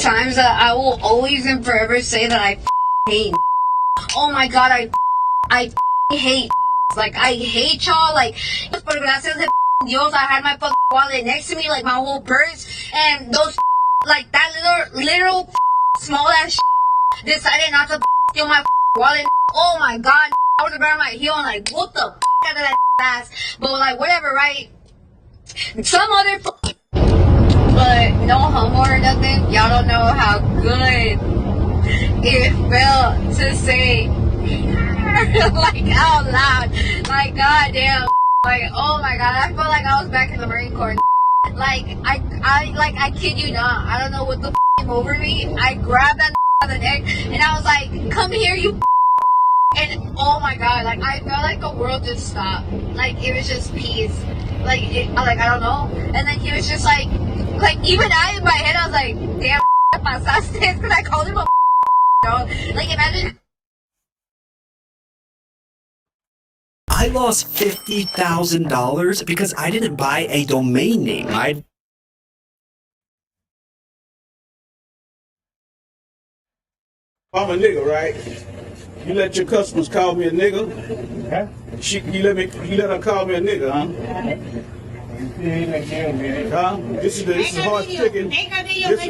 times that I will always and forever say that I hate. Oh my god, I hate. Like, I hate y'all. Like, por gracias de Dios, I had my wallet next to me, like my whole purse, and those like that literal small ass decided not to steal my wallet. Oh my god, I was around my heel and like, what the out of that ass. But like, whatever, right? Some other but no homo or nothing. Y'all don't know how good it felt to say like out loud, like goddamn, like oh my god, I felt like I was back in the Marine Corps. Like I kid you not, I don't know what the came over me. I grabbed that by the neck and I was like, come here, you. And oh my god, like I felt like the world just stopped. Like it was just peace. Like I don't know. And then he was just like even I in my head I was like, damn, pasaste, because I called him a dog. Like imagine. I lost $50,000 because I didn't buy a domain name. I'm a nigga, right? You let your customers call me a nigga? Huh? You let her call me a nigga, huh? Huh? This is hard chicken. This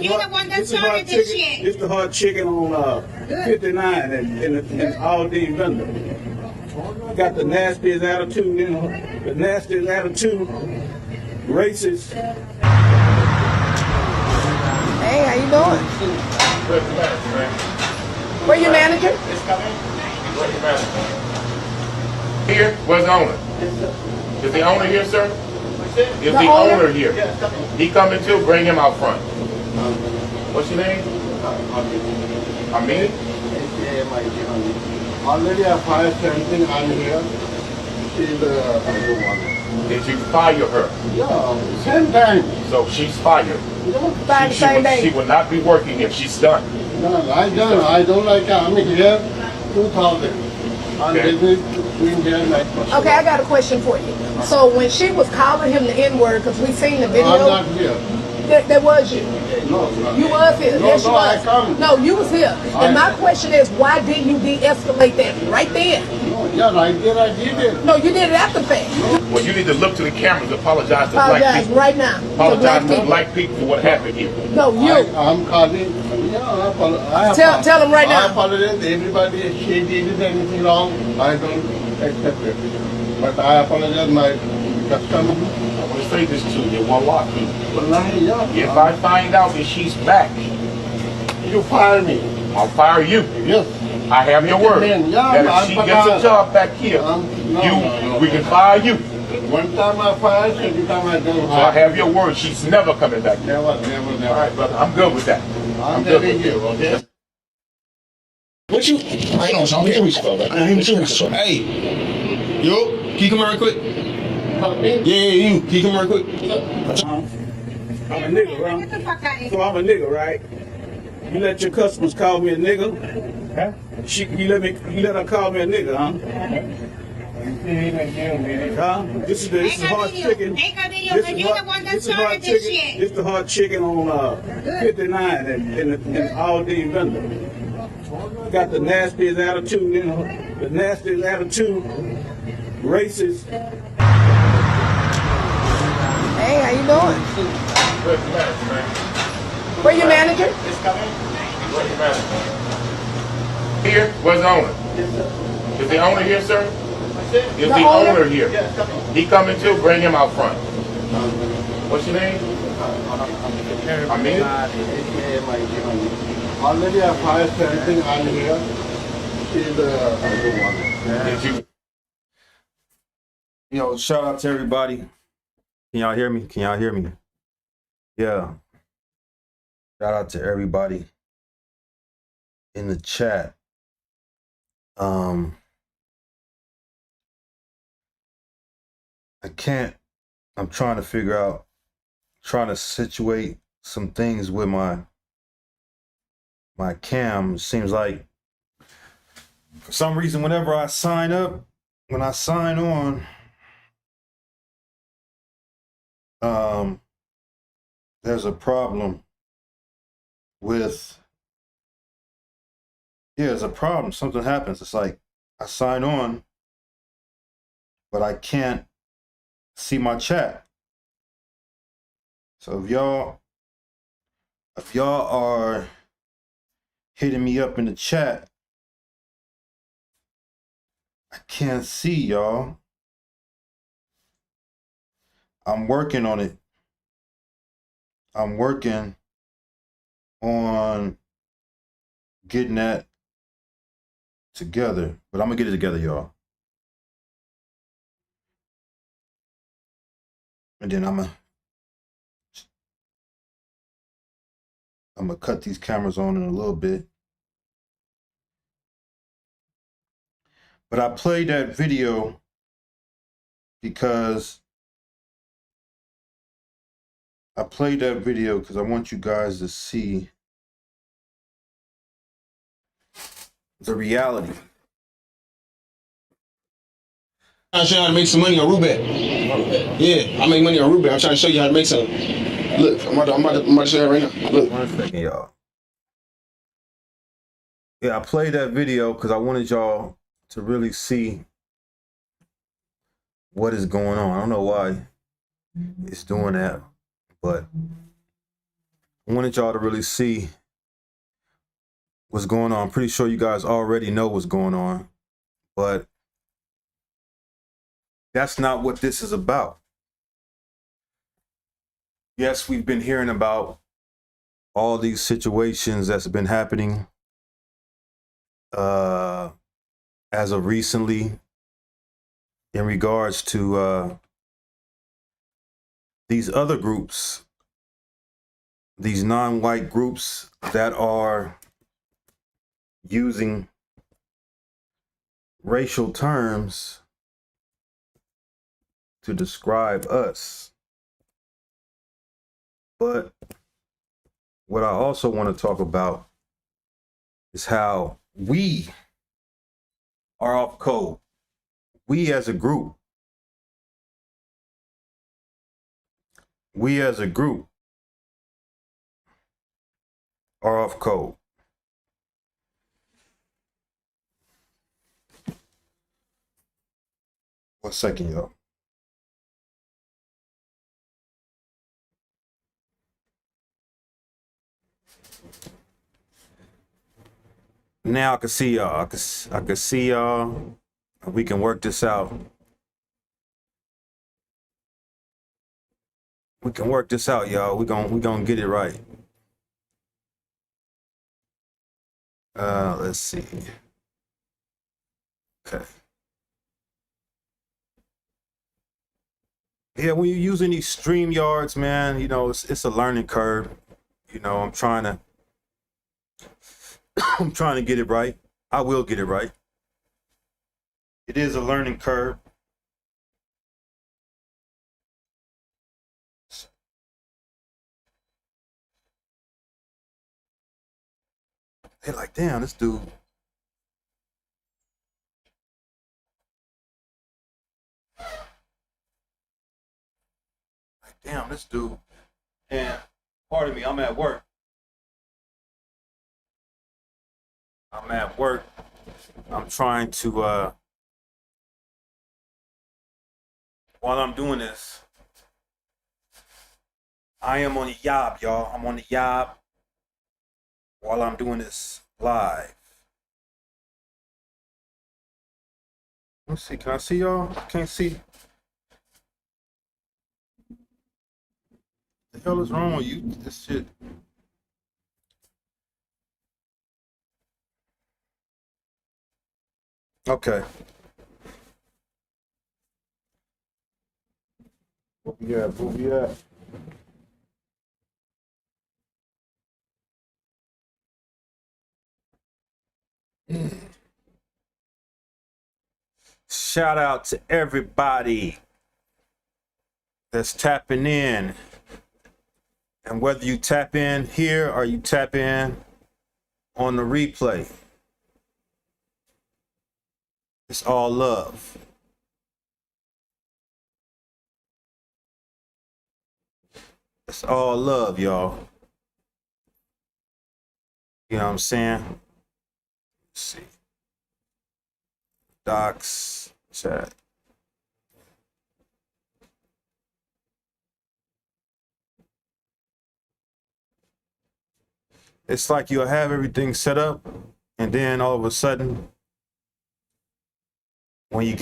is the hard chicken on 59 in all day London. Got the nastiest attitude, you know, the nastiest attitude, racist. Hey, how you doing? Where your manager? It's coming. Where's your manager? Here? Where's the owner? Is the owner here, sir? Is the owner here? He coming too? Bring him out front. What's your name? Amin? Already I fired something on here. She's the other one. Did you fire her? Yeah, same time. So she's fired. She will not be working here. She's done. No, I don't. I don't like her. I'm here 2000. And Okay. they been here like. Okay, I got a question for you. So when she was calling him the N-word, because we seen the video. I'm not here. That was you. No, You was here. No, Yes, you no, was. I come. No, you was here. And my question is, why didn't you de-escalate that right then? No, yeah, right there I did it. No, you did it after the fact. Well, you need to look to the cameras and apologize to black Apologize people. right now. To Apologize black to people. black people for what happened here. No, you. I'm calling. Yeah, Tell them right now. I apologize. Everybody, she did anything wrong. I don't accept it. But I apologize my customer. I want to say this to you, Wallahi. Wallahi, yeah. If I find out that she's back, You fire me. I'll fire you. Yes. I have your word. Man, yeah, That if she gets a job back here, we can fire you. One time I fired, every time I don't So I have your word. She's never coming back here. Never. All right, brother. I'm good with that. I'm good telling with you, okay? What you? I know, Sean. Here we go. I ain't sure. Hey, yo, can you come here real quick? Yeah, you. Can you come here real quick? I'm a nigga, right? So I'm a nigga, right? You let your customers call me a nigga? Huh? You let her call me a nigga, huh? Huh? This is hard chicken. This is the hard chicken on 59 in all day London. Got the nastiest attitude, you know, the nastiest attitude, racist. Hey, how you doing? Where your manager? It's coming. Where's your manager? Here? Where's the owner? Is the owner here, sir? Is the owner here? He coming too? Bring him out front. What's your name? Amin? Already I fired something on here. She's the other one. Did you? Yo, shout out to everybody. Can y'all hear me? Can y'all hear me? Yeah. Shout out to everybody in the chat. I'm trying to figure out, trying to situate some things with my cam. It seems like for some reason, whenever I sign up, when I sign on, there's a problem with, yeah, there's a problem. Something happens. It's like I sign on, but I can't see my chat. So if y'all are hitting me up in the chat, I can't see y'all. I'm working on it. I'm working on getting that together, but I'm gonna get it together, y'all. And then I'm gonna cut these cameras on in a little bit. But I played that video because I want you guys to see the reality. I'm trying to show you how to make some money on Roulette. Yeah, I make money on Roulette. I'm trying to show you how to make some. Look, I'm about to show you right now. Look. 1 second, y'all. Yeah, I played that video because I wanted y'all to really see what is going on. I don't know why it's doing that, but I wanted y'all to really see what's going on. I'm pretty sure you guys already know what's going on, but that's not what this is about. Yes, we've been hearing about all these situations that's been happening as of recently in regards to these other groups, these non-white groups that are using racial terms to describe us. But what I also want to talk about is how we are off code. We as a group are off code. One second, y'all. Now I can see y'all. I can see y'all. We can work this out. We can work this out, y'all. We gonna get it right. Let's see. Okay. Yeah, when you're using these StreamYards, man, you know, it's a learning curve. You know, I'm trying to get it right. I will get it right. It is a learning curve. They're like, damn, this dude. Like, damn, this dude. And pardon me, I'm at work. I'm trying to while I'm doing this, I am on the job, y'all. I'm on the job while I'm doing this live. Let's see, can I see y'all? I can't see. The hell is wrong with you? This shit. Okay. Yeah, booby at. Shout out to everybody that's tapping in. And whether you tap in here or you tap in on the replay, it's all love. It's all love, y'all. You know what I'm saying? Let's see. Docs, chat. It's like you'll have everything set up, and then all of a sudden, when you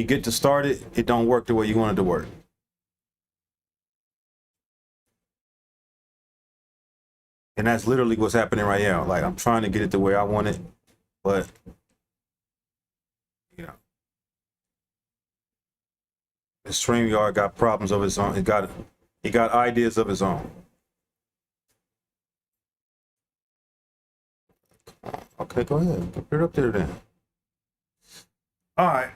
get to start it, it don't work the way you want it to work. And that's literally what's happening right now. Like, I'm trying to get it the way I want it, but you know, the StreamYard got problems of its own. It got ideas of its own. Okay, go ahead. Put it up there then. All right.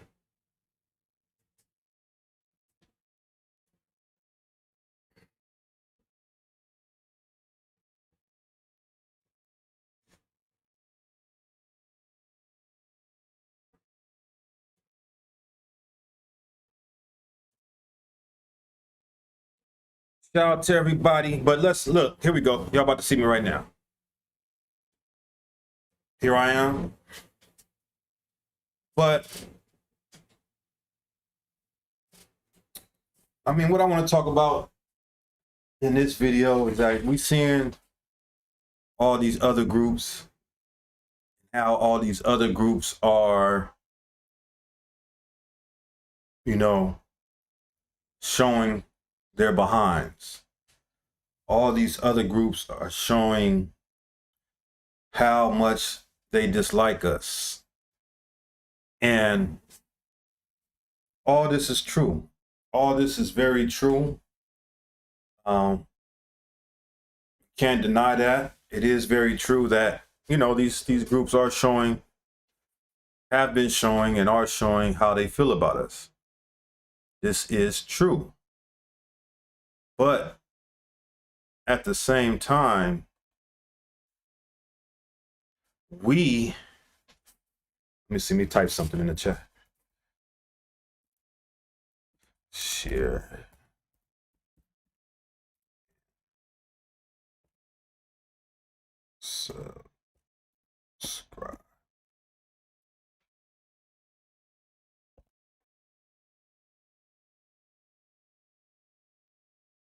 Shout out to everybody. But let's look. Here we go. Y'all about to see me right now. Here I am. But I mean, what I want to talk about in this video is that we seeing all these other groups, how all these other groups are, you know, showing their behinds. All these other groups are showing how much they dislike us. And all this is true. All this is very true. Can't deny that. It is very true that, you know, these groups are showing, have been showing, and are showing how they feel about us. This is true. But at the same time, let me type something in the chat. Share. Subscribe.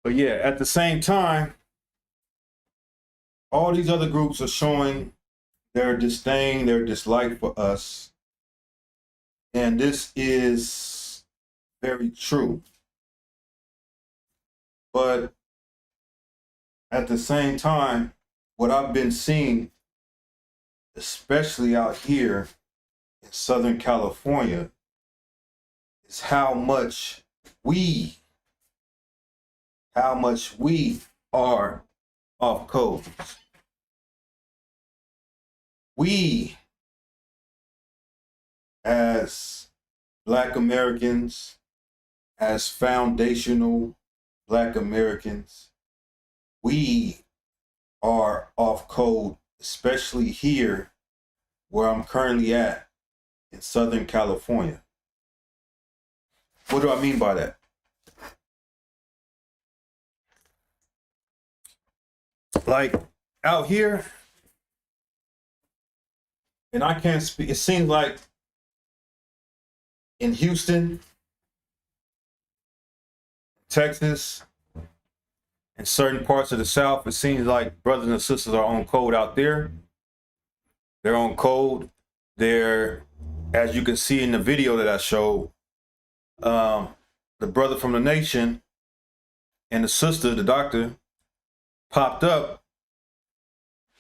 But yeah, at the same time, all these other groups are showing their disdain, their dislike for us. And this is very true. But at the same time, what I've been seeing, especially out here in Southern California, is how much we are off code. We, as Black Americans, as foundational Black Americans, we are off code, especially here where I'm currently at in Southern California. What do I mean by that? Like out here, and I can't speak, it seems like in Houston, Texas, in certain parts of the South, it seems like brothers and sisters are on code out there. They're on code. They're, as you can see in the video that I showed, the brother from the nation and the sister, the doctor, popped up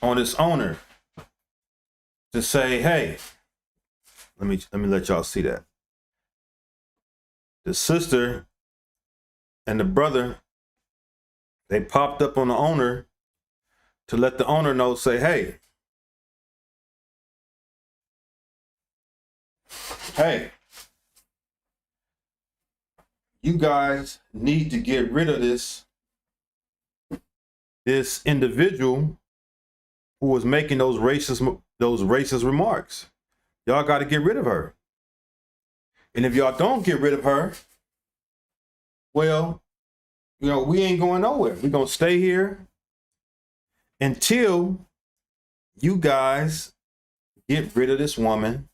on this owner to say, hey, let me let y'all see that. The sister and the brother, they popped up on the owner to let the owner know, say, hey, you guys need to get rid of this individual who was making those racist remarks. Y'all got to get rid of her. And if y'all don't get rid of her, well, you know, we ain't going nowhere. We're going to stay here until you guys get rid of this woman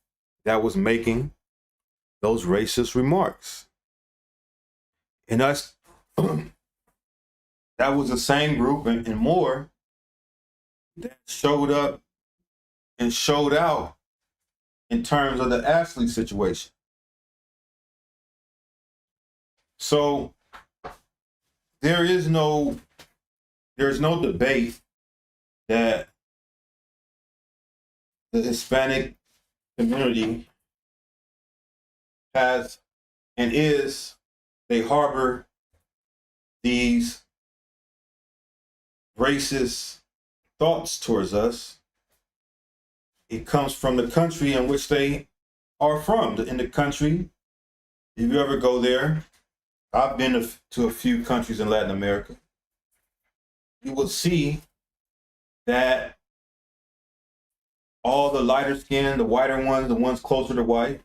that was making those racist remarks. And us, that was the same group and more that showed up and showed out in terms of the Ashley situation. So there's no debate that the Hispanic community has and is, they harbor these racist thoughts towards us. It comes from the country in which they are from. In the country, if you ever go there, I've been to a few countries in Latin America, you will see that all the lighter skinned, the whiter ones, the ones closer to white,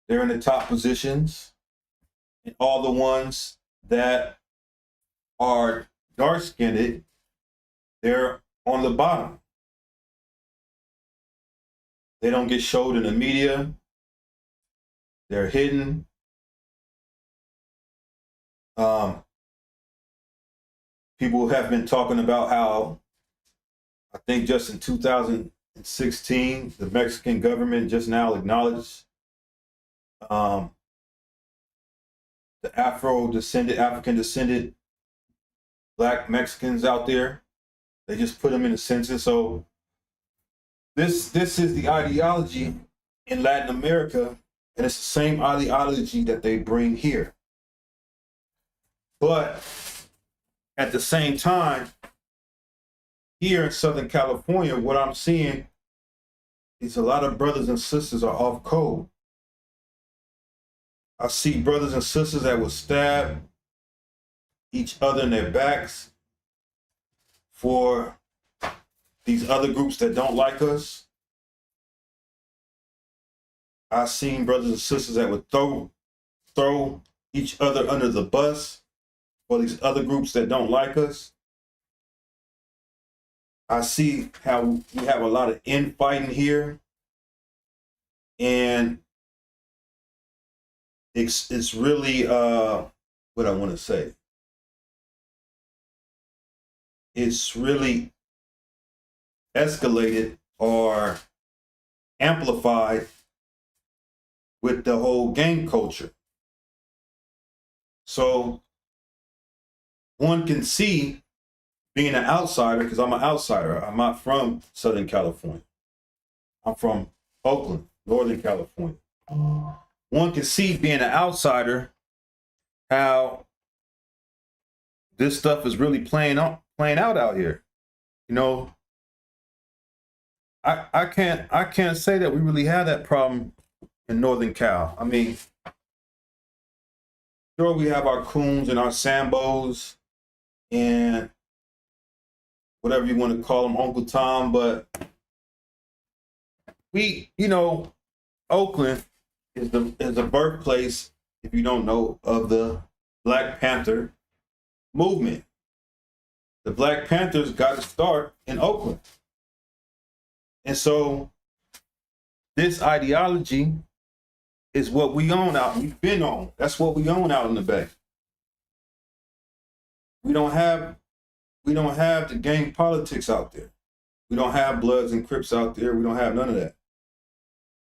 they're in the top positions. And all the ones that are dark skinned, they're on the bottom. They don't get showed in the media. They're hidden. People have been talking about how, I think just in 2016, the Mexican government just now acknowledged the African descended Black Mexicans out there. They just put them in the census. So this is the ideology in Latin America, and it's the same ideology that they bring here. But at the same time, here in Southern California, what I'm seeing is a lot of brothers and sisters are off code. I see brothers and sisters that will stab each other in their backs for these other groups that don't like us. I've seen brothers and sisters that would throw each other under the bus for these other groups that don't like us. I see how we have a lot of infighting here, and it's really what I want to say. It's really escalated or amplified with the whole gang culture. So one can see, being an outsider, because I'm an outsider. I'm not from Southern California. I'm from Oakland, Northern California. One can see, being an outsider, how this stuff is really playing out out here. You know, I can't say that we really have that problem in Northern Cal. I mean, sure, we have our coons and our Sambos and whatever you want to call them, Uncle Tom, but we, you know, Oakland is the birthplace, if you don't know, of the Black Panther movement. The Black Panthers got to start in Oakland. And so this ideology is what we own out. We've been on. That's what we own out in the Bay. We don't have the gang politics out there. We don't have Bloods and Crips out there. We don't have none of that.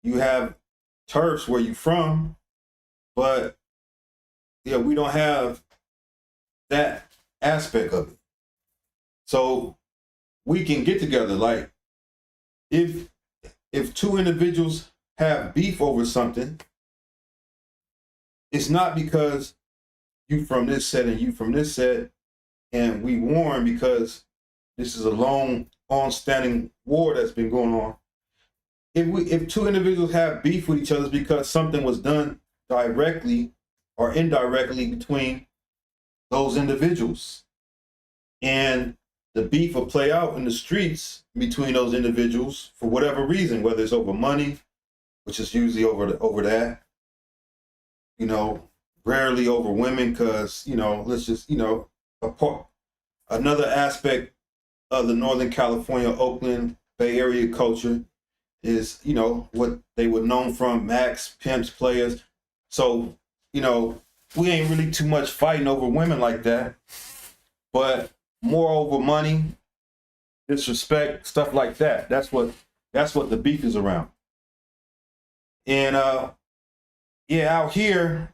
You have turfs where you from, but yeah, we don't have that aspect of it. So we can get together. Like if two individuals have beef over something, it's not because you from this set and you from this set, and we warn because this is a long on-standing war that's been going on. If two individuals have beef with each other, it's because something was done directly or indirectly between those individuals. And the beef will play out in the streets between those individuals for whatever reason, whether it's over money, which is usually over that, you know, rarely over women, because, you know, let's just, you know, another aspect of the Northern California, Oakland Bay Area culture is, you know, what they were known from, Max, pimps, players. So, you know, we ain't really too much fighting over women like that, but more over money, disrespect, stuff like that. That's what the beef is around. And yeah, out here,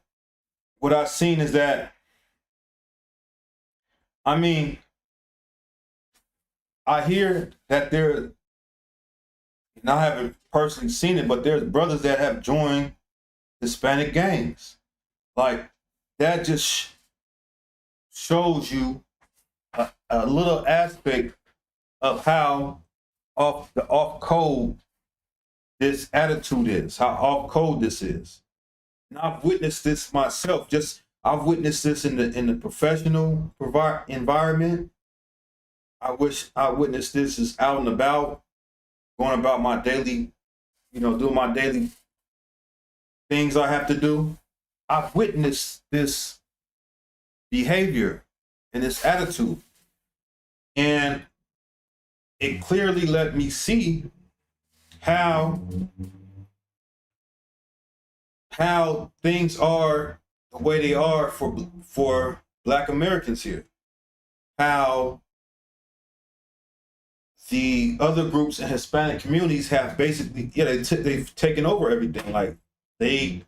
what I've seen is that, I mean, I hear that there, and I haven't personally seen it, but there's brothers that have joined Hispanic gangs. Like, that just shows you a little aspect of how off code this attitude is, how off code this is. And I've witnessed this myself. I've witnessed this in the professional environment. I wish I witnessed this is out and about, going about my daily, you know, doing my daily things I have to do. I've witnessed this behavior and this attitude. And it clearly let me see how things are the way they are for Black Americans here. How the other groups and Hispanic communities have basically, they've taken over everything. Like they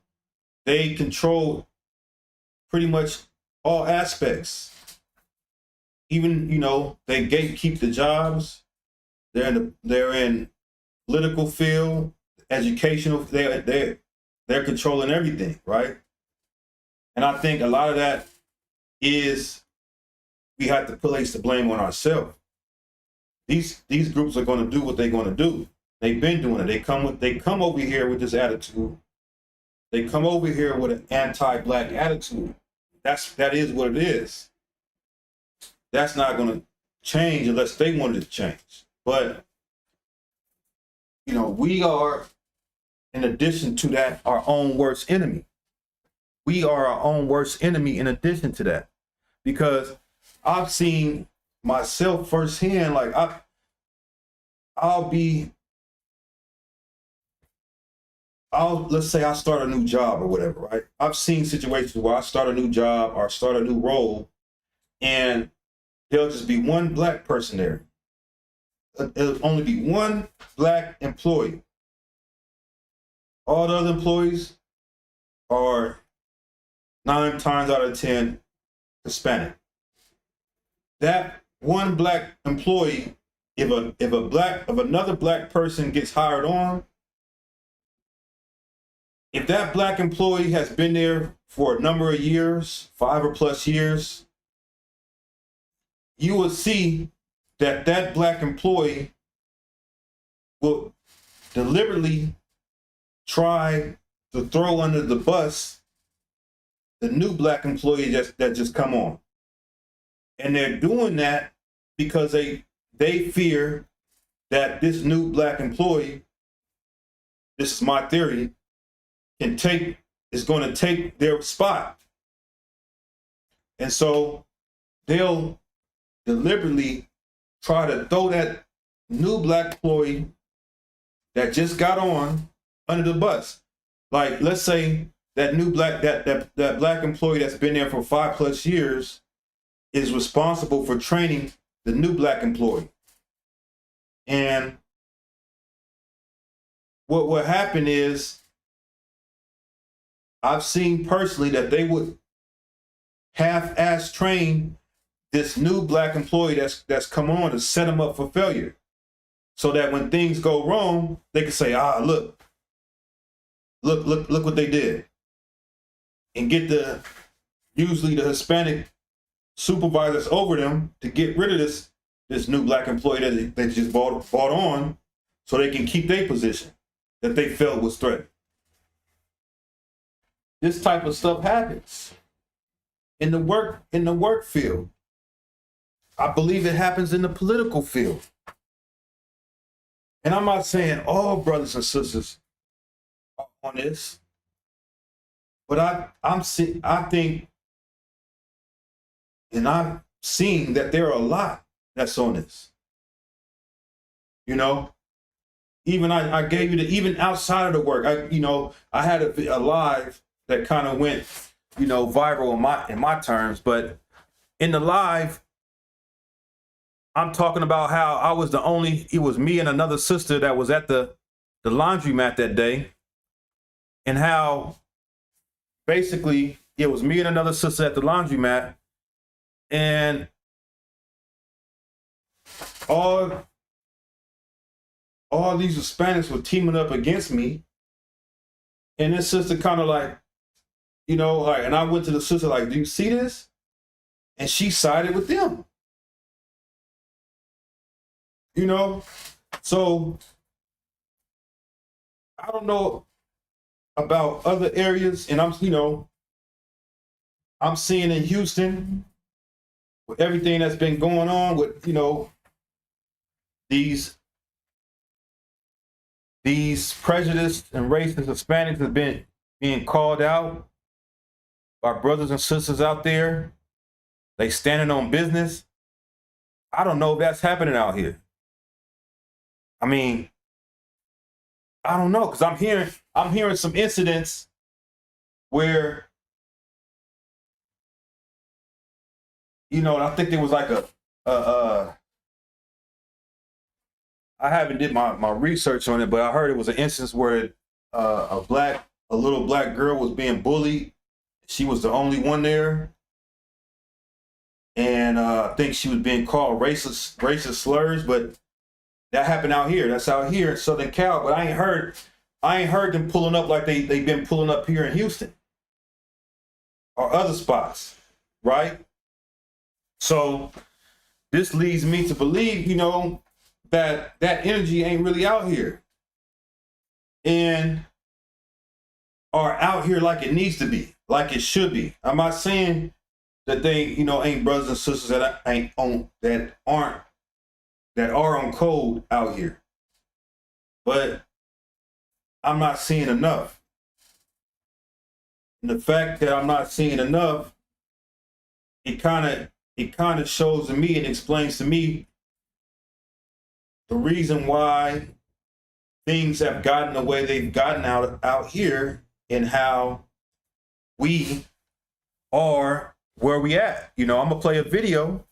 control pretty much all aspects. Even, you know, they gatekeep the jobs. They're in political field, educational. They're controlling everything, right? And I think a lot of that is we have to place the blame on ourselves. These groups are going to do what they're going to do. They've been doing it. They come over here with this attitude. They come over here with an anti-Black attitude. That is what it is. That's not going to change unless they want it to change. But, you know, we are, in addition to that, our own worst enemy. We are our own worst enemy in addition to that. Because I've seen myself firsthand, like let's say I start a new job or whatever, right? I've seen situations where I start a new job or start a new role and there'll just be one Black person there. It'll only be one Black employee. All the other employees are 9 times out of 10 Hispanic. That one Black employee, if another Black person gets hired on, if that Black employee has been there for a number of years, 5 or plus years, you will see that Black employee will deliberately try to throw under the bus the new Black employee that just come on. And they're doing that because they fear that this new Black employee, this is my theory, is going to take their spot. And so they'll deliberately try to throw that new Black employee that just got on under the bus. Like, let's say that new Black, that Black employee that's been there for 5+ years is responsible for training the new Black employee. And what will happen is, I've seen personally that they would half-ass train this new Black employee that's come on to set them up for failure. So that when things go wrong, they can say, look what they did. And get usually the Hispanic supervisors over them to get rid of this new Black employee that they just bought on, so they can keep their position that they felt was threatened. This type of stuff happens in the work field. I believe it happens in the political field. And I'm not saying all brothers and sisters are on this, but I think, and I've seen that there are a lot that's on this. You know, even I gave you the, even outside of the work, I had a live that kind of went, viral in my terms, but in the live, I'm talking about how I was it was me and another sister that was at the laundromat that day, and how basically it was me and another sister at the laundromat, and all these Hispanics were teaming up against me, and this sister kind of like, and I went to the sister like, do you see this? And she sided with them. So I don't know about other areas, and I'm seeing in Houston with everything that's been going on with, these prejudiced and racist Hispanics have been being called out. Our brothers and sisters out there, they standing on business. I don't know if that's happening out here. I mean, I don't know, because I'm hearing some incidents where, I think there was like I haven't did my research on it, but I heard it was an instance where a little black girl was being bullied. She was the only one there, and I think she was being called racist slurs. But that happened out here. That's out here in Southern Cal. But I ain't heard them pulling up like they've been pulling up here in Houston or other spots, right? So this leads me to believe, that energy ain't really out here, and are out here like it needs to be, like it should be. I'm not saying that they, ain't brothers and sisters that are on code out here, but I'm not seeing enough. And the fact that I'm not seeing enough, it kind of shows to me and explains to me the reason why things have gotten the way they've gotten out here, and how we are where we at. I'm gonna play a video.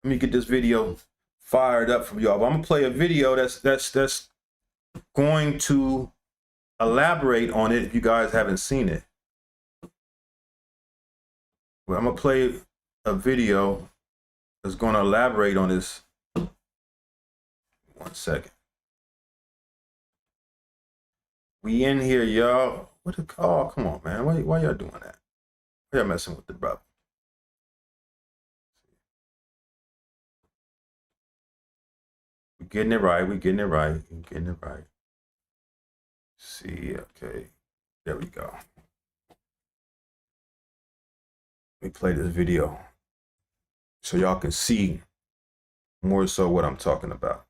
Let me get this video fired up from y'all. But I'm gonna play a video that's going to elaborate on it if you guys haven't seen it. Well, I'm gonna play a video that's gonna elaborate on this. 1 second. We in here, y'all. Oh, come on, man. Why y'all doing that? Why y'all messing with the brother? We're getting it right. We're getting it right. We're getting it right. See, okay. There we go. Let me play this video so y'all can see more so what I'm talking about.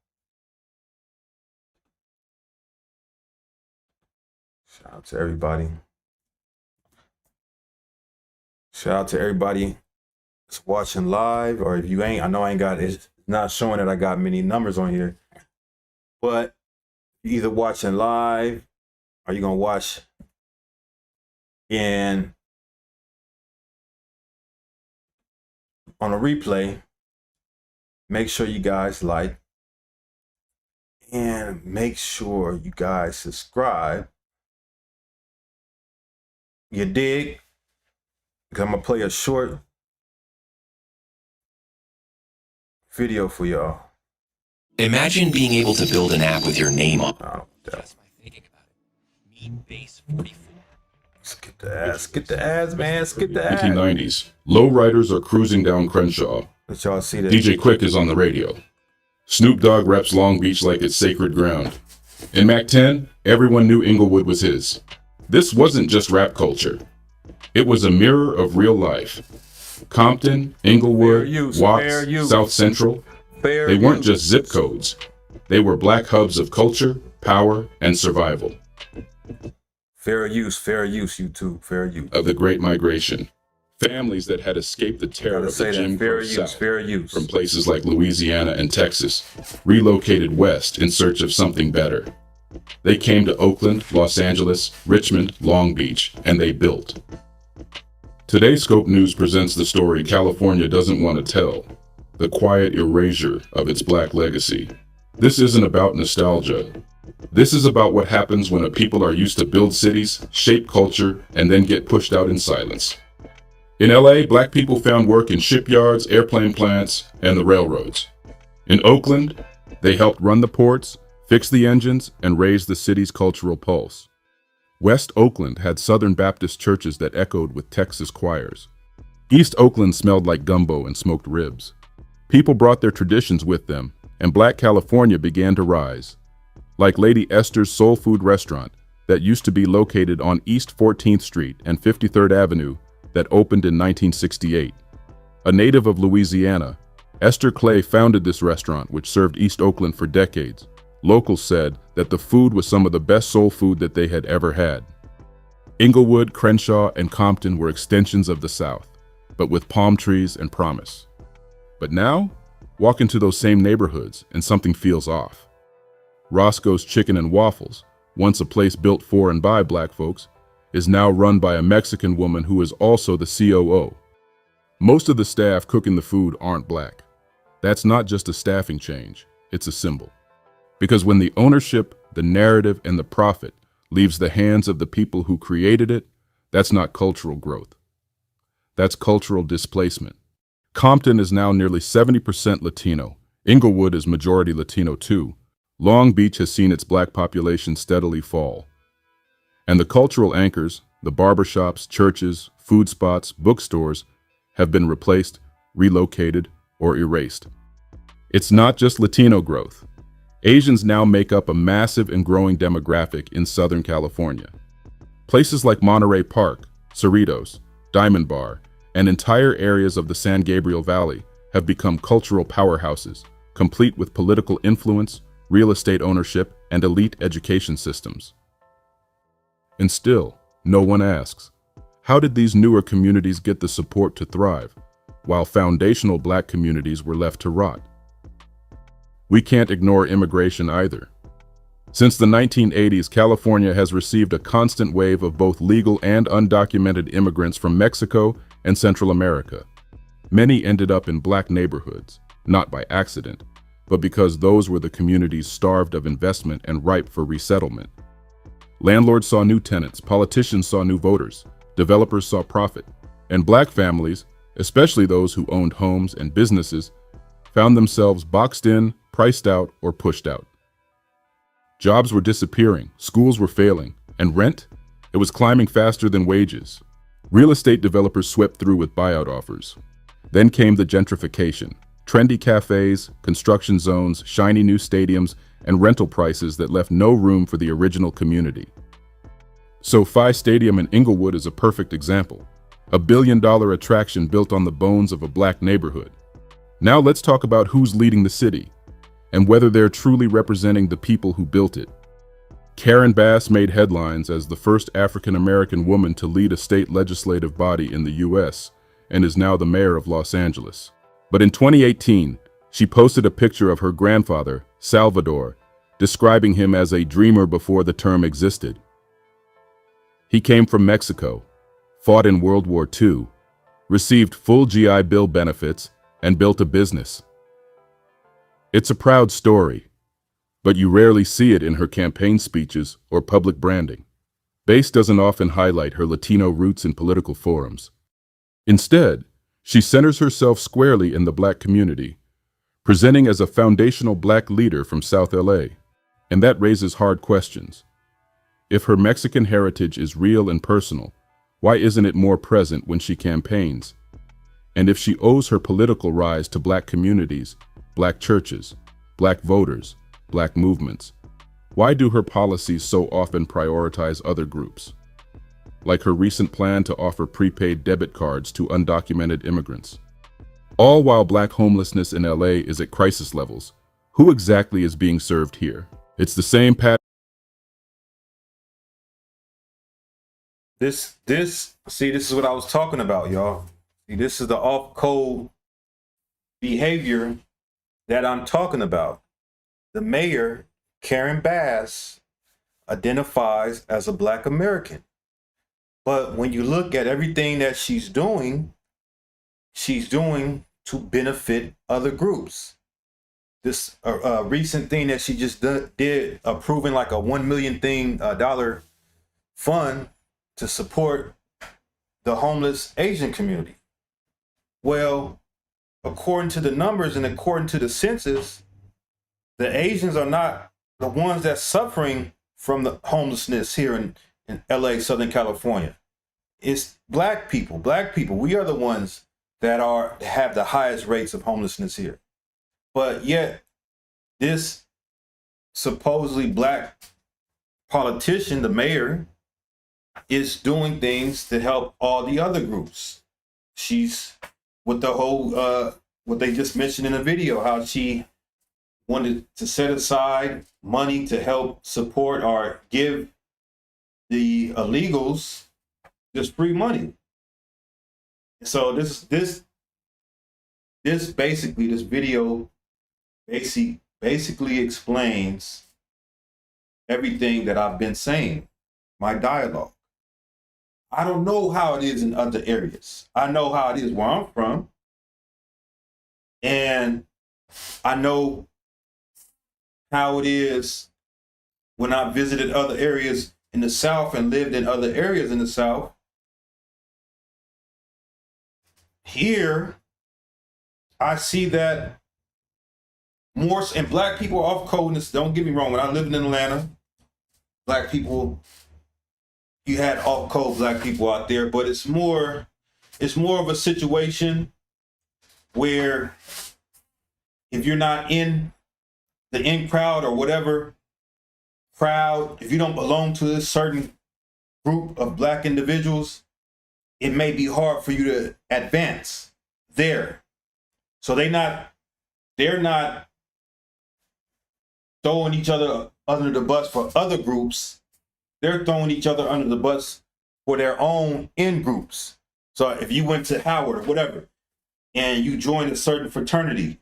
Shout out to everybody. Shout out to everybody that's watching live, or if you ain't, I know I ain't got, it's not showing that I got many numbers on here, but you either watching live or you're gonna watch on a replay. Make sure you guys like, and make sure you guys subscribe. You dig? Because I'm going to play a short video for y'all. Imagine being able to build an app with your name on. Oh, that's my thinking about it. Mean base 44. Skip the ads. Skip the ads, man. Skip the ads. 1990s. Lowriders are cruising down Crenshaw. Let y'all see that. DJ Quick is on the radio. Snoop Dogg reps Long Beach like it's sacred ground. In Mac 10, everyone knew Inglewood was his. This wasn't just rap culture. It was a mirror of real life. Compton, Inglewood, Watts, South Central. They weren't just zip codes. They were black hubs of culture, power, and survival. Fair use, YouTube, fair use. Of the Great Migration. Families that had escaped the terror Gotta of the say Jim that. Crow Fair use, South fair use. from places like Louisiana and Texas relocated west in search of something better. They came to Oakland, Los Angeles, Richmond, Long Beach, and they built. Today, Scope News presents the story California doesn't want to tell, the quiet erasure of its Black legacy. This isn't about nostalgia. This is about what happens when a people are used to build cities, shape culture, and then get pushed out in silence. In LA, Black people found work in shipyards, airplane plants, and the railroads. In Oakland, they helped run the ports, fix the engines, and raise the city's cultural pulse. West Oakland had Southern Baptist churches that echoed with Texas choirs. East Oakland smelled like gumbo and smoked ribs. People brought their traditions with them, and Black California began to rise. Like Lady Esther's Soul Food Restaurant that used to be located on East 14th Street and 53rd Avenue that opened in 1968. A native of Louisiana, Esther Clay founded this restaurant which served East Oakland for decades. Locals said that the food was some of the best soul food that they had ever had. Inglewood, Crenshaw, and Compton were extensions of the South, but with palm trees and promise. But now, walk into those same neighborhoods and something feels off. Roscoe's Chicken and Waffles, once a place built for and by Black folks, is now run by a Mexican woman who is also the COO. Most of the staff cooking the food aren't Black. That's not just a staffing change, it's a symbol. Because when the ownership, the narrative, and the profit leaves the hands of the people who created it, that's not cultural growth. That's cultural displacement. Compton is now nearly 70% Latino. Inglewood is majority Latino too. Long Beach has seen its Black population steadily fall. And the cultural anchors, the barbershops, churches, food spots, bookstores, have been replaced, relocated, or erased. It's not just Latino growth. Asians now make up a massive and growing demographic in Southern California. Places like Monterey Park, Cerritos, Diamond Bar, and entire areas of the San Gabriel Valley have become cultural powerhouses, complete with political influence, real estate ownership, and elite education systems. And still, no one asks, how did these newer communities get the support to thrive, while foundational Black communities were left to rot? We can't ignore immigration either. Since the 1980s, California has received a constant wave of both legal and undocumented immigrants from Mexico and Central America. Many ended up in Black neighborhoods, not by accident, but because those were the communities starved of investment and ripe for resettlement. Landlords saw new tenants, politicians saw new voters, developers saw profit, and Black families, especially those who owned homes and businesses, found themselves boxed in, priced out, or pushed out. Jobs were disappearing, schools were failing, and rent? It was climbing faster than wages. Real estate developers swept through with buyout offers. Then came the gentrification, trendy cafes, construction zones, shiny new stadiums, and rental prices that left no room for the original community. SoFi Stadium in Inglewood is a perfect example, a billion-dollar attraction built on the bones of a Black neighborhood. Now let's talk about who's leading the city, and whether they're truly representing the people who built it. Karen Bass made headlines as the first African-American woman to lead a state legislative body in the U.S. and is now the mayor of Los Angeles. But in 2018, she posted a picture of her grandfather, Salvador, describing him as a dreamer before the term existed. He came from Mexico, fought in World War II, received full GI Bill benefits, and built a business. It's a proud story, but you rarely see it in her campaign speeches or public branding. Bass doesn't often highlight her Latino roots in political forums. Instead, she centers herself squarely in the Black community, presenting as a foundational Black leader from South LA, and that raises hard questions. If her Mexican heritage is real and personal, why isn't it more present when she campaigns? And if she owes her political rise to Black communities, Black churches, Black voters, Black movements, why do her policies so often prioritize other groups? Like her recent plan to offer prepaid debit cards to undocumented immigrants. All while Black homelessness in LA is at crisis levels. Who exactly is being served here? It's the same pattern. This is what I was talking about, y'all. See, this is the off-code behavior that I'm talking about. The mayor, Karen Bass, identifies as a Black American. But when you look at everything that she's doing to benefit other groups. This recent thing that she just did, approving like a $1 million dollar fund to support the homeless Asian community. Well, according to the numbers and according to the census, the Asians are not the ones that's suffering from the homelessness here in LA, Southern California. It's Black people. Black people, we are the ones that have the highest rates of homelessness here. But yet, this supposedly Black politician, the mayor, is doing things to help all the other groups. She's with the whole, what they just mentioned in the video, how she wanted to set aside money to help support or give the illegals just free money. So this video basically explains everything that I've been saying, my dialogue. I don't know how it is in other areas. I know how it is where I'm from. And I know how it is when I visited other areas in the South and lived in other areas in the South. Here, I see that more, and Black people are off code. Don't get me wrong, when I lived in Atlanta, Black people, you had off code Black people out there, but it's more of a situation where if you're not in the in crowd or whatever crowd, if you don't belong to this certain group of Black individuals, it may be hard for you to advance there. So they're not throwing each other under the bus for other groups. They're throwing each other under the bus for their own in groups. So if you went to Howard or whatever, and you joined a certain fraternity,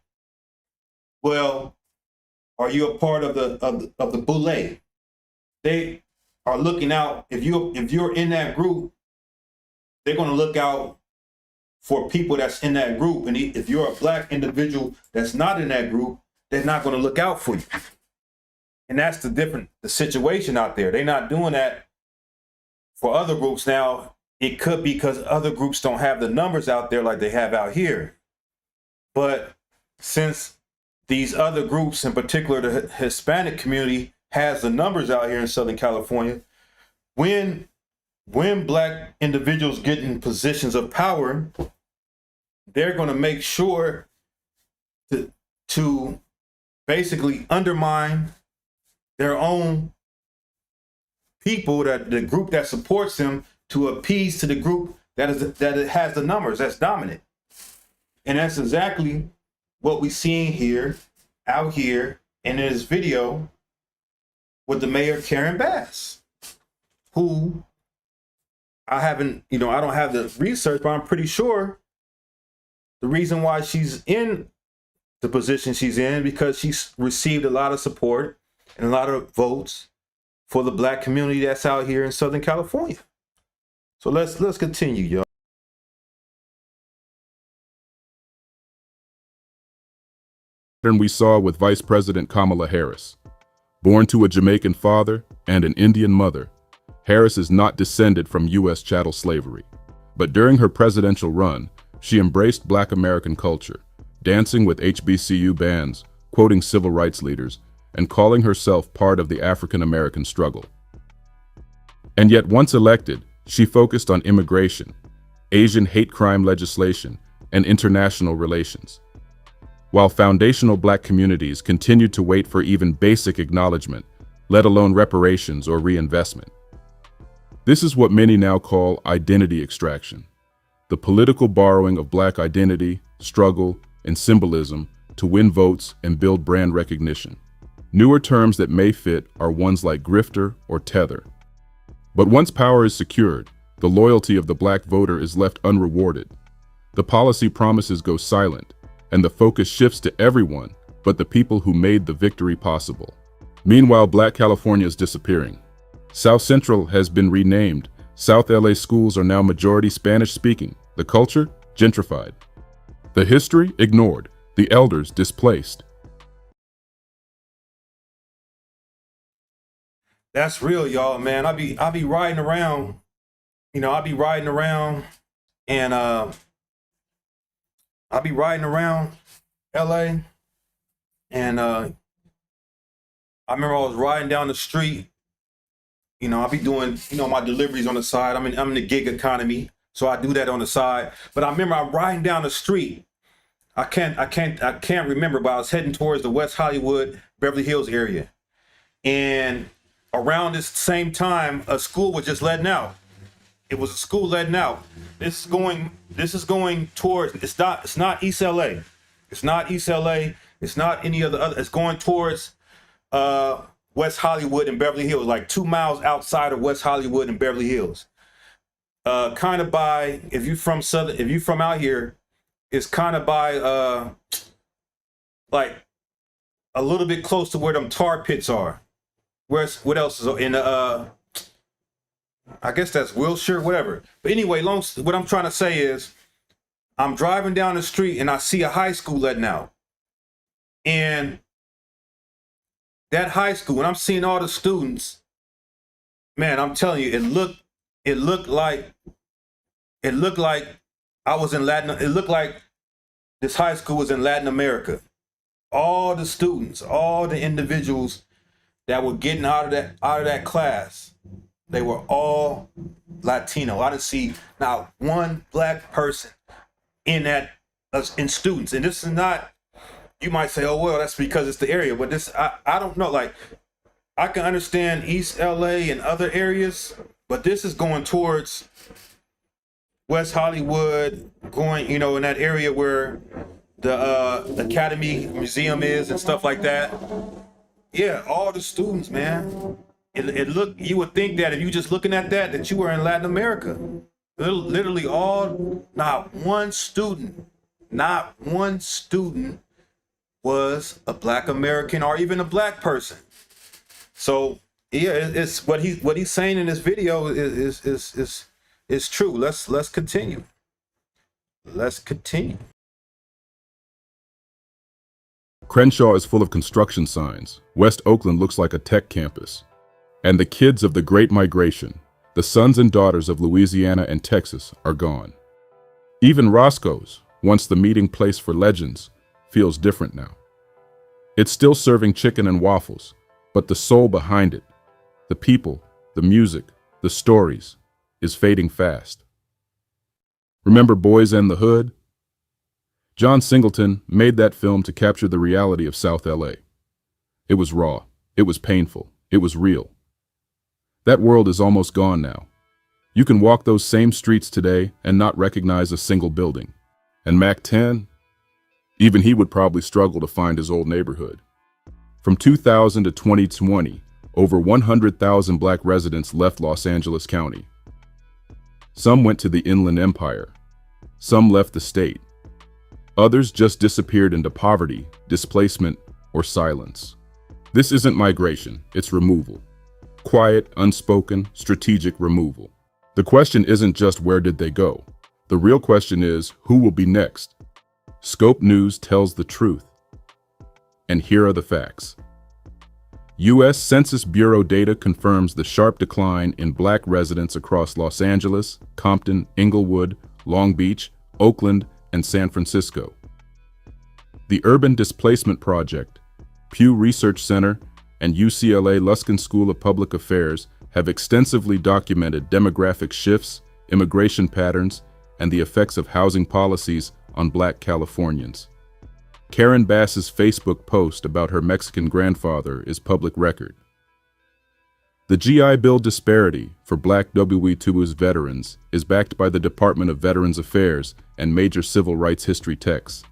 well, are you a part of the boule? They are looking out. If you're in that group, they're going to look out for people that's in that group. And if you're a Black individual that's not in that group, they're not going to look out for you. And that's the situation out there. They're not doing that for other groups. Now, it could be because other groups don't have the numbers out there like they have out here. But since these other groups, in particular the Hispanic community, has the numbers out here in Southern California, when Black individuals get in positions of power, they're going to make sure to basically undermine their own people, that the group that supports them, to appease to the group that has the numbers, that's dominant. And that's exactly what we're seeing here, out here, in this video with the mayor, Karen Bass, who I don't have the research, but I'm pretty sure the reason why she's in the position she's in, because she's received a lot of support and a lot of votes for the Black community that's out here in Southern California. So let's continue, y'all. Pattern we saw with Vice President Kamala Harris. Born to a Jamaican father and an Indian mother, Harris is not descended from U.S. chattel slavery. But during her presidential run, she embraced Black American culture, dancing with HBCU bands, quoting civil rights leaders, and calling herself part of the African American struggle. And yet, once elected, she focused on immigration, Asian hate crime legislation, and international relations. While foundational Black communities continued to wait for even basic acknowledgement, let alone reparations or reinvestment. This is what many now call identity extraction, the political borrowing of Black identity, struggle, and symbolism to win votes and build brand recognition. Newer terms that may fit are ones like grifter or tether. But once power is secured, the loyalty of the Black voter is left unrewarded. The policy promises go silent, and the focus shifts to everyone but the people who made the victory possible. Meanwhile, Black California is disappearing. South Central has been renamed. South LA schools are now majority Spanish-speaking. The culture, gentrified. The history, ignored. The elders, displaced. That's real, y'all, man. I'll be riding around, I'll be riding around and I'll be riding around LA and I remember I was riding down the street, I'll be doing, my deliveries on the side. I'm in the gig economy, so I do that on the side. But I remember I'm riding down the street. I can't remember, but I was heading towards the West Hollywood, Beverly Hills area. And around this same time, a school was just letting out. It was a school letting out. This is going towards, it's not East LA. It's not East LA. It's not any other, it's going towards West Hollywood and Beverly Hills, like 2 miles outside of West Hollywood and Beverly Hills. Kind of by, if you from out here, it's kind of by like a little bit close to where them tar pits are. What else is in I guess that's Wilshire, whatever. But anyway, what I'm trying to say is I'm driving down the street and I see a high school letting out. And that high school, and I'm seeing all the students, man, I'm telling you, it looked like I was in it looked like this high school was in Latin America. All the students, all the individuals that were getting out of that class, they were all Latino. I didn't see not one black person in students. And this is not, you might say, oh, well, that's because it's the area. But this, I don't know. Like, I can understand East LA and other areas, but this is going towards West Hollywood, going, in that area where the Academy Museum is and stuff like that. Yeah, all the students, man. You would think that if you just looking at that you were in Latin America. Literally not one student was a black American or even a black person. So yeah, it's what he's saying in this video is true. Let's continue. Let's continue. Crenshaw is full of construction signs. West Oakland looks like a tech campus. And the kids of the Great Migration, the sons and daughters of Louisiana and Texas, are gone. Even Roscoe's, once the meeting place for legends, feels different now. It's still serving chicken and waffles, but the soul behind it, the people, the music, the stories, is fading fast. Remember Boys and the Hood? John Singleton made that film to capture the reality of South LA. It was raw, it was painful, it was real. That world is almost gone now. You can walk those same streets today and not recognize a single building. And Mac 10? Even he would probably struggle to find his old neighborhood. From 2000 to 2020, over 100,000 black residents left Los Angeles County. Some went to the Inland Empire. Some left the state. Others just disappeared into poverty, displacement, or silence. This isn't migration, it's removal. Quiet, unspoken, strategic removal. The question isn't just where did they go? The real question is, who will be next? Scope News tells the truth. And here are the facts. U.S. Census Bureau data confirms the sharp decline in black residents across Los Angeles, Compton, Inglewood, Long Beach, Oakland, and San Francisco. The Urban Displacement Project, Pew Research Center, and UCLA Luskin School of Public Affairs have extensively documented demographic shifts, immigration patterns, and the effects of housing policies on black Californians. Karen Bass's Facebook post about her Mexican grandfather is public record. The GI Bill disparity for black WE2's veterans is backed by the Department of Veterans Affairs and major civil rights history texts.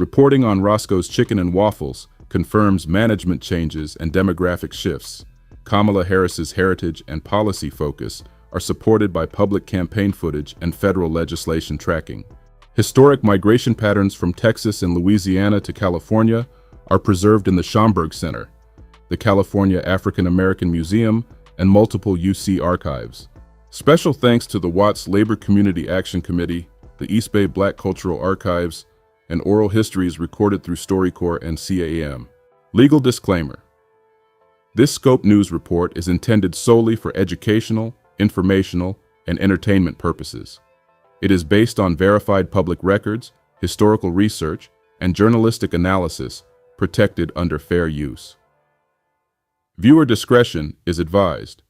Reporting on Roscoe's Chicken and Waffles confirms management changes and demographic shifts. Kamala Harris's heritage and policy focus are supported by public campaign footage and federal legislation tracking. Historic migration patterns from Texas and Louisiana to California are preserved in the Schomburg Center, the California African American Museum, and multiple UC archives. Special thanks to the Watts Labor Community Action Committee, the East Bay Black Cultural Archives, and oral histories recorded through StoryCorps and CAM. Legal disclaimer. This Scope News report is intended solely for educational, informational, and entertainment purposes. It is based on verified public records, historical research, and journalistic analysis protected under fair use. Viewer discretion is advised,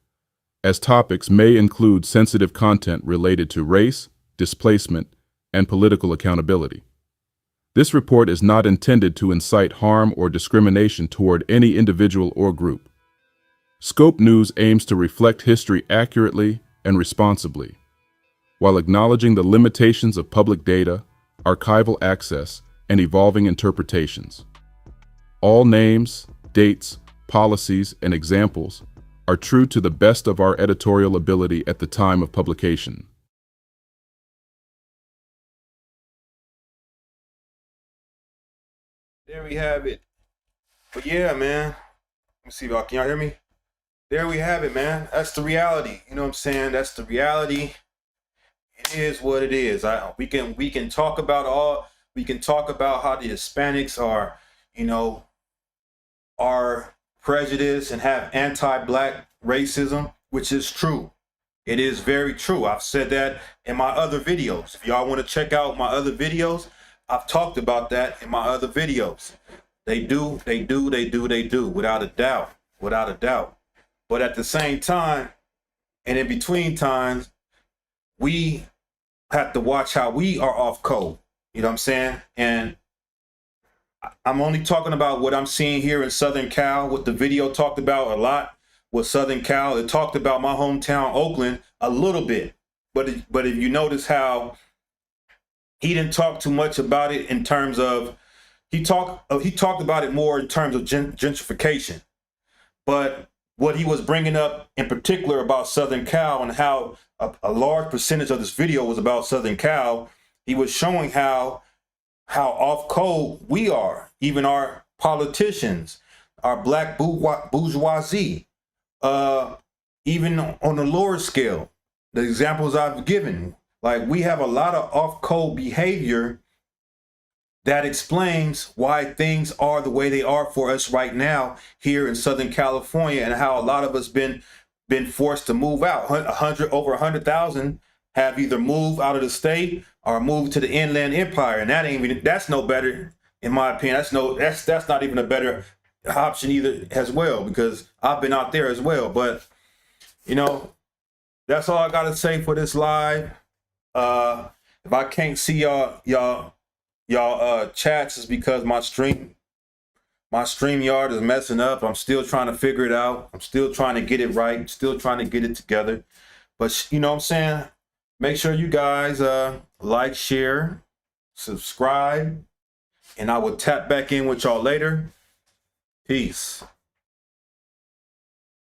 as topics may include sensitive content related to race, displacement, and political accountability. This report is not intended to incite harm or discrimination toward any individual or group. Scope News aims to reflect history accurately and responsibly, while acknowledging the limitations of public data, archival access, and evolving interpretations. All names, dates, policies, and examples are true to the best of our editorial ability at the time of publication. There we have it. But yeah, man. Let me see if y'all can y'all hear me? There we have it, man. That's the reality. You know what I'm saying? That's the reality. It is what it is. We can talk about how the Hispanics are, are prejudiced and have anti-black racism, which is true. It is very true. I've said that in my other videos. If y'all want to check out my other videos, I've talked about that in my other videos. They do, without a doubt, But at the same time, and in between times, we have to watch how we are off code. You know what I'm saying? And I'm only talking about what I'm seeing here in Southern Cal. What the video talked about a lot was Southern Cal. It talked about my hometown, Oakland, a little bit. But if you notice how he didn't talk too much about it in terms of, he talked about it more in terms of gentrification. But what he was bringing up in particular about Southern Cal and how a large percentage of this video was about Southern Cal, he was showing how off code we are, even our politicians, our black bourgeoisie, even on the lower scale, the examples I've given, like we have a lot of off code behavior that explains why things are the way they are for us right now here in Southern California, and how a lot of us been forced to move out. Over 100,000 have either moved out of the state or moved to the Inland Empire, and that's no better, in my opinion. That's not even a better option either as well, because I've been out there as well. But that's all I gotta say for this live. If I can't see y'all chats, is because my StreamYard is messing up. I'm still trying to figure it out. I'm still trying to get it right. I'm still trying to get it together. But you know what I'm saying? Make sure you guys like, share, subscribe, and I will tap back in with y'all later. Peace.